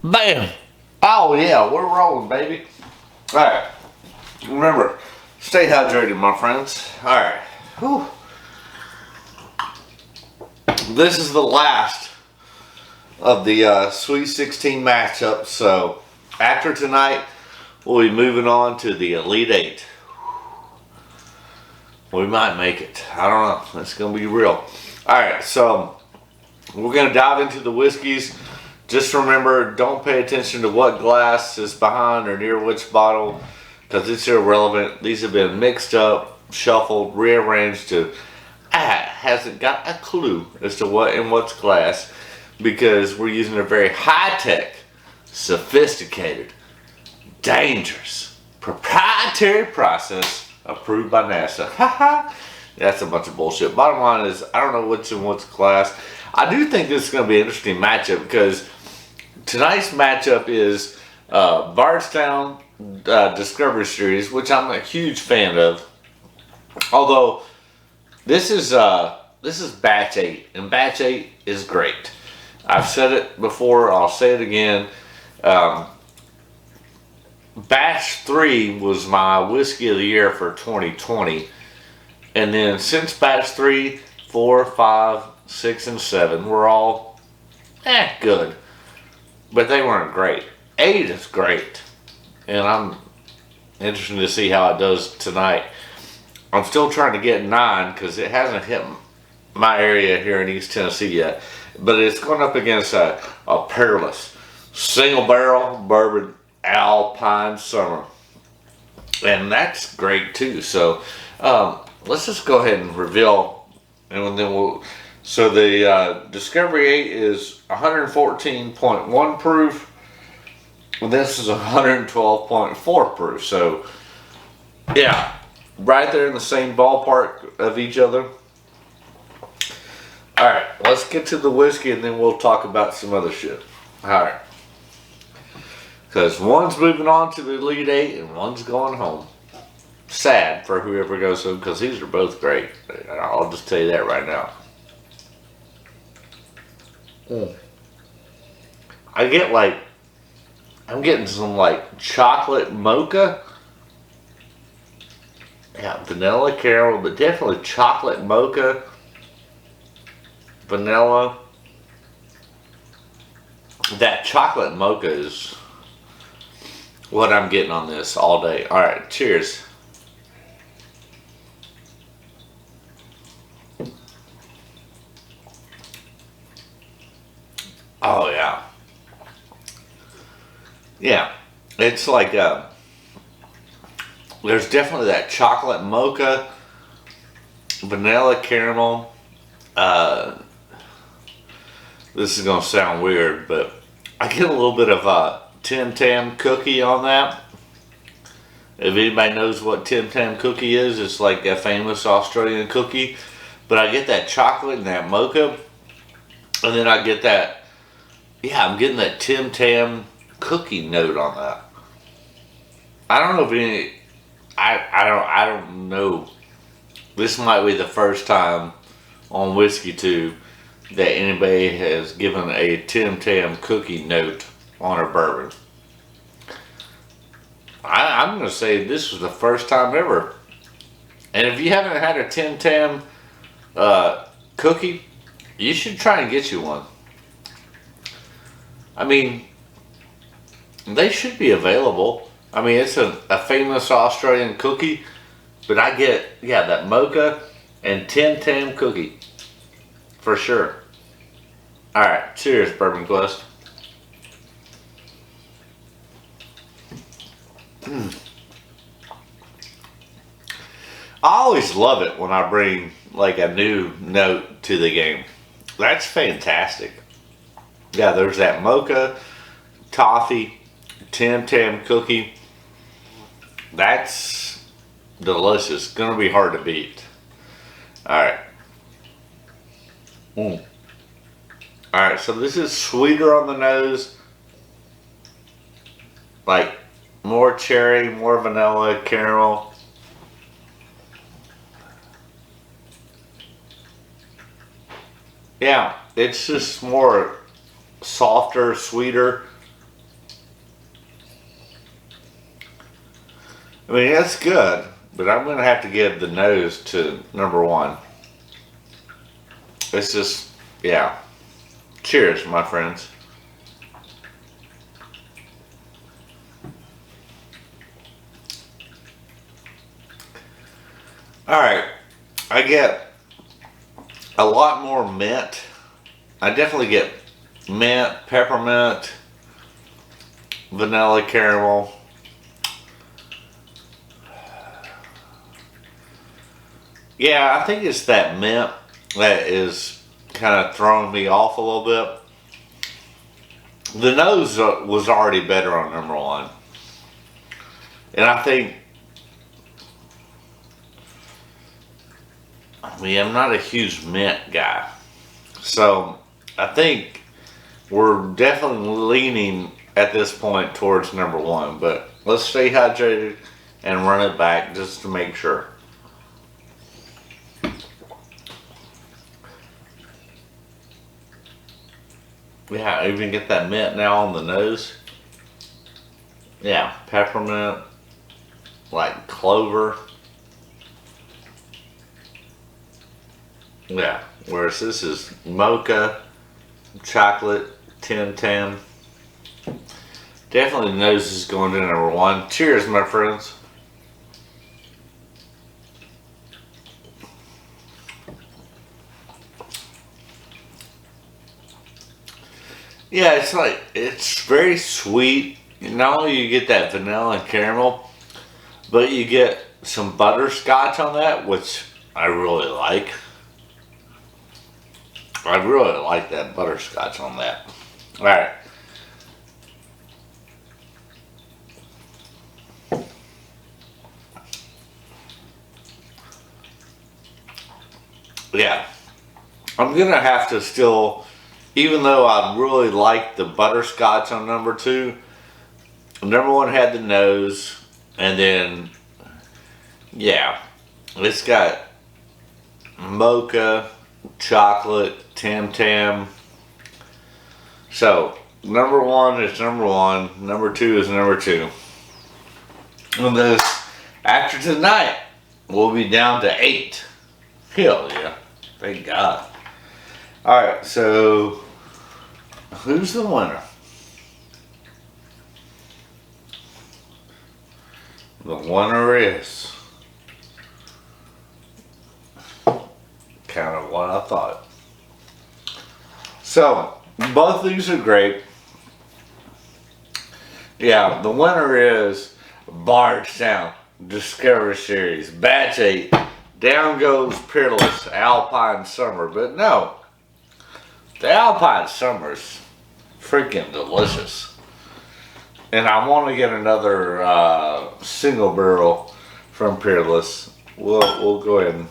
Bam! Oh yeah, we're rolling, baby. Alright. Remember, stay hydrated, my friends. Alright. Whew. This is the last of the Sweet 16 matchup, so after tonight, we'll be moving on to the Elite 8. We might make it. I don't know. It's going to be real. Alright, so we're going to dive into the whiskeys. Just remember, don't pay attention to what glass is behind or near which bottle, because it's irrelevant. These have been mixed up, shuffled, rearranged to hasn't got a clue as to what in what's glass, because we're using a very high-tech, sophisticated, dangerous, proprietary process approved by NASA. Haha. That's a bunch of bullshit. Bottom line is, I don't know what's in what's glass. I do think this is going to be an interesting matchup, because tonight's matchup is Bardstown Discovery Series, which I'm a huge fan of. Although this is batch 8, and batch 8 is great. I've said it before. I'll say it again. Batch 3 was my whiskey of the year for 2020, and then since batch 3, 4, 5, 6, and 7 were all good. But they weren't great. 8 is great. And I'm interested to see how it does tonight. I'm still trying to get 9 because it hasn't hit my area here in East Tennessee yet. But it's going up against a Peerless single barrel bourbon Alpine summer. And that's great too. So let's just go ahead and reveal, and then we'll. So the Discovery 8 is 114.1 proof, and this is 112.4 proof. So, yeah, right there in the same ballpark of each other. Alright, let's get to the whiskey, and then we'll talk about some other shit. Alright. Because one's moving on to the Elite 8, and one's going home. Sad for whoever goes home, because these are both great. I'll just tell you that right now. I'm getting some like chocolate mocha. Yeah, vanilla caramel, but definitely chocolate mocha. Vanilla. That chocolate mocha is what I'm getting on this all day. Alright, cheers. Oh yeah. Yeah. It's like there's definitely that chocolate mocha, vanilla caramel. This is gonna sound weird, but I get a little bit of Tim Tam cookie on that. If anybody knows what Tim Tam cookie is, it's like a famous Australian cookie. But I get that chocolate and that mocha, and then I get that. Yeah, I'm getting that Tim Tam cookie note on that. I don't know if any. I don't know. This might be the first time on Whiskey 2 that anybody has given a Tim Tam cookie note on a bourbon. I'm going to say this was the first time ever. And if you haven't had a Tim Tam cookie, you should try and get you one. I mean, they should be available. I mean, it's a famous Australian cookie, but I get, yeah, that mocha and Tim Tam cookie for sure. All right, cheers, Bourbon Quest. I always love it when I bring like a new note to the game. That's fantastic. Yeah, there's that mocha, toffee, Tim Tam cookie. That's delicious. Gonna be hard to beat. Alright. Alright, so this is sweeter on the nose. Like more cherry, more vanilla, caramel. Yeah, it's just more softer, sweeter. I mean, that's good, but I'm going to have to give the nose to number one. It's just, yeah. Cheers, my friends. Alright, I get a lot more mint. I definitely get mint, peppermint, vanilla caramel. Yeah, I think it's that mint that is kind of throwing me off a little bit. The nose was already better on number one. And I think, I mean, I'm not a huge mint guy. So I think we're definitely leaning at this point towards number one. But let's stay hydrated and run it back just to make sure. Yeah, I even get that mint now on the nose. Yeah, peppermint, like clover. Yeah, whereas this is mocha, chocolate, Tim Tam. Definitely the nose is going to number one. Cheers, my friends. Yeah, it's like, it's very sweet. Not only you get that vanilla and caramel, but you get some butterscotch on that, which I really like. I really like that butterscotch on that. Alright. Yeah. I'm gonna have to still, even though I really like the butterscotch on number two, number one had the nose, and then, yeah, it's got mocha, chocolate, Tam Tam. So, number one is number one, number two is number two. And this, after tonight, we'll be down to 8. Hell yeah. Thank God. Alright, so who's the winner? The winner is kind of what I thought. So, both these are great. Yeah, the winner is Bardstown Discovery Series, Batch 8. Down goes Peerless Alpine Summer. But no, the Alpine Summer's freaking delicious. And I want to get another single barrel from Peerless. We'll go ahead and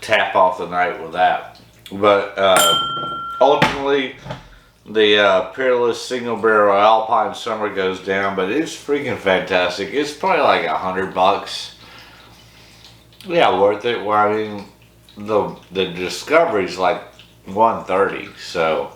tap off the night with that. But ultimately, the Peerless single barrel Alpine Summer goes down. But it's freaking fantastic. It's probably like $100. Yeah, worth it. Well, I mean, the Discovery's like $130, so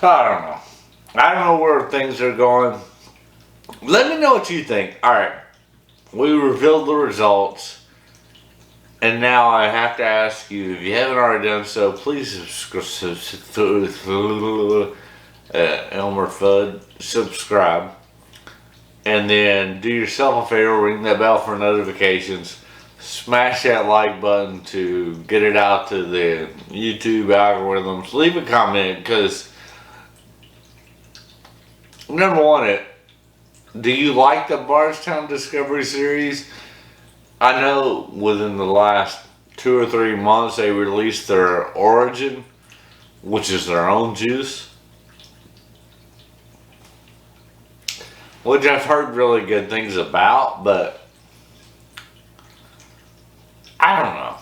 I don't know. I don't know where things are going. Let me know what you think. All right, we revealed the results, and now I have to ask you, if you haven't already done so, please Elmer Fudd, subscribe. And then do yourself a favor, ring that bell for notifications. Smash that like button to get it out to the YouTube algorithms. Leave a comment, because number one, do you like the Bardstown Discovery Series? I know within the last 2 or 3 months they released their Origin, which is their own juice, which I've heard really good things about, but I don't know.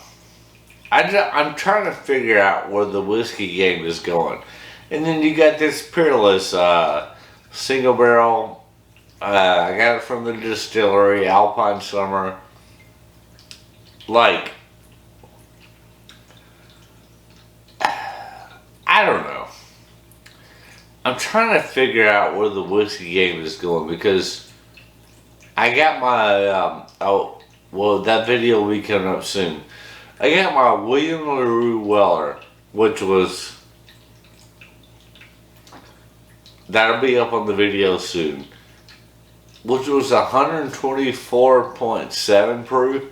I'm trying to figure out where the whiskey game is going. And then you got this Peerless single barrel. I got it from the distillery, Alpine Summer. Like, I don't know. I'm trying to figure out where the whiskey game is going because I got my oh well that video will be coming up soon. I got my William LaRue Weller, which was that'll be up on the video soon, which was 124.7 proof,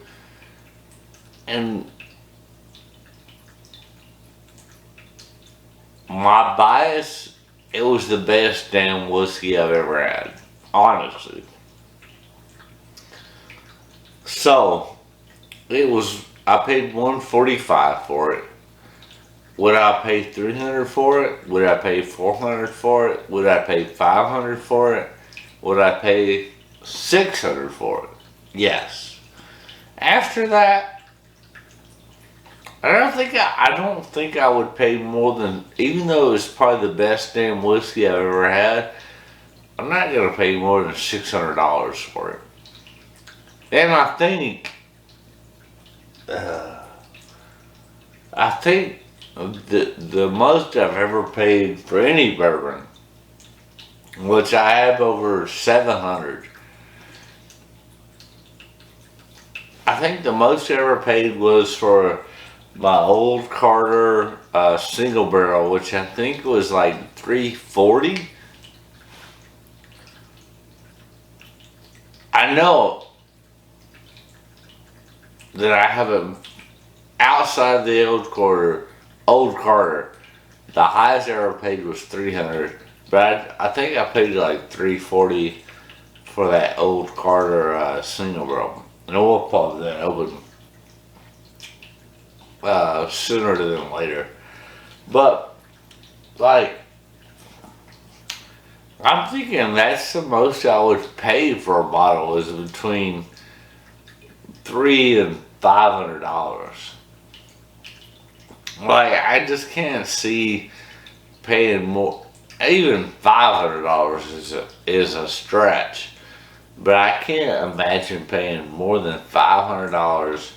and my bias, it was the best damn whiskey I've ever had, honestly. So it was. I paid 145 for it. Would I pay 300 for it? Would I pay 400 for it? Would I pay 500 for it? Would I pay 600 for it? Yes. After that, I don't think I would pay more than, even though it was probably the best damn whiskey I've ever had, I'm not gonna pay more than $600 for it. And I think the most I've ever paid for any bourbon, which I have over 700. I think the most I ever paid was for my old Carter single barrel, which I think was like $340. I know that I haven't, outside the old Carter, the highest I ever paid was 300, but I think I paid like 340 for that old Carter single barrel, and we'll pop that open sooner than later. But like, I'm thinking that's the most I would pay for a bottle is between $300 and $500. Like, I just can't see paying more. Even $500 is a stretch, but I can't imagine paying more than $500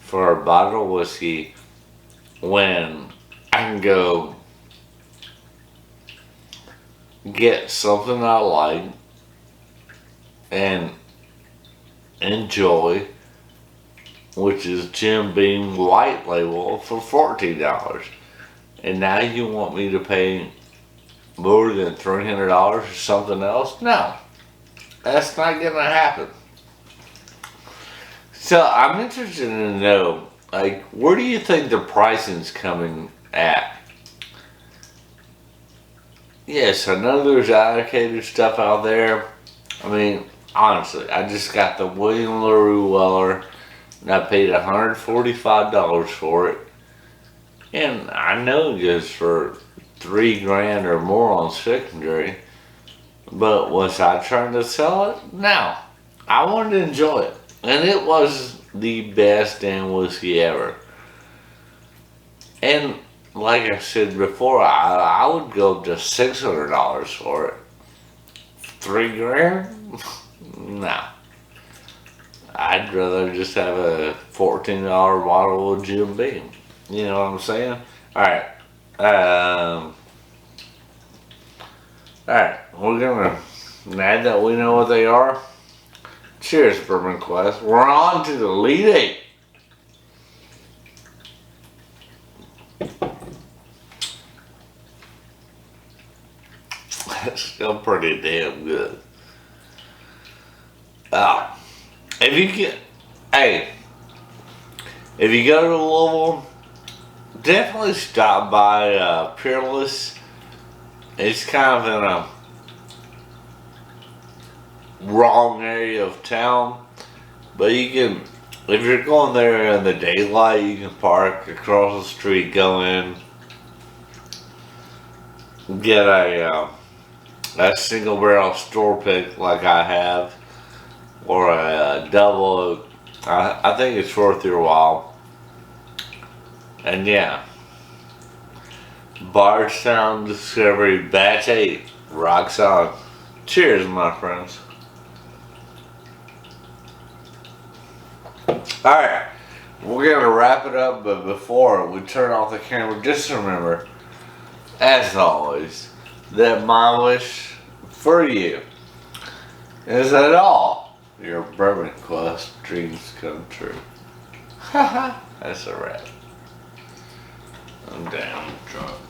for a bottle of whiskey when I can go get something I like and enjoy, which is Jim Beam White Label for $14. And now you want me to pay more than $300 for something else? No, that's not gonna happen. So I'm interested to know, like, where do you think the pricing's coming at? Yes, I know there's allocated stuff out there. I mean, honestly, I just got the William LaRue Weller, and I paid $145 for it. And I know it goes for $3 grand or more on secondary. But was I trying to sell it? No. I wanted to enjoy it. And it was the best damn whiskey ever. And like I said before, I would go up to $600 for it. $3 grand? No. I'd rather just have a $14 bottle of Jim Beam. You know what I'm saying? Alright. Alright, we're gonna, now that we know what they are, cheers, Bourbon Quest. We're on to the Elite 8. That's still pretty damn good. If you get, hey, if you go to Louisville, definitely stop by Peerless. It's kind of in a wrong area of town, but you can, if you're going there in the daylight, you can park across the street, go in, get a single barrel store pick like I have, or a double oak. I think it's worth your while. And yeah, Bardstown Discovery Batch 8 rocks on. Cheers, my friends. Alright, we're gonna wrap it up, but before we turn off the camera, just remember, as always, that my wish for you is that all your Bourbon Quest dreams come true. Haha, that's a wrap. I'm down drunk.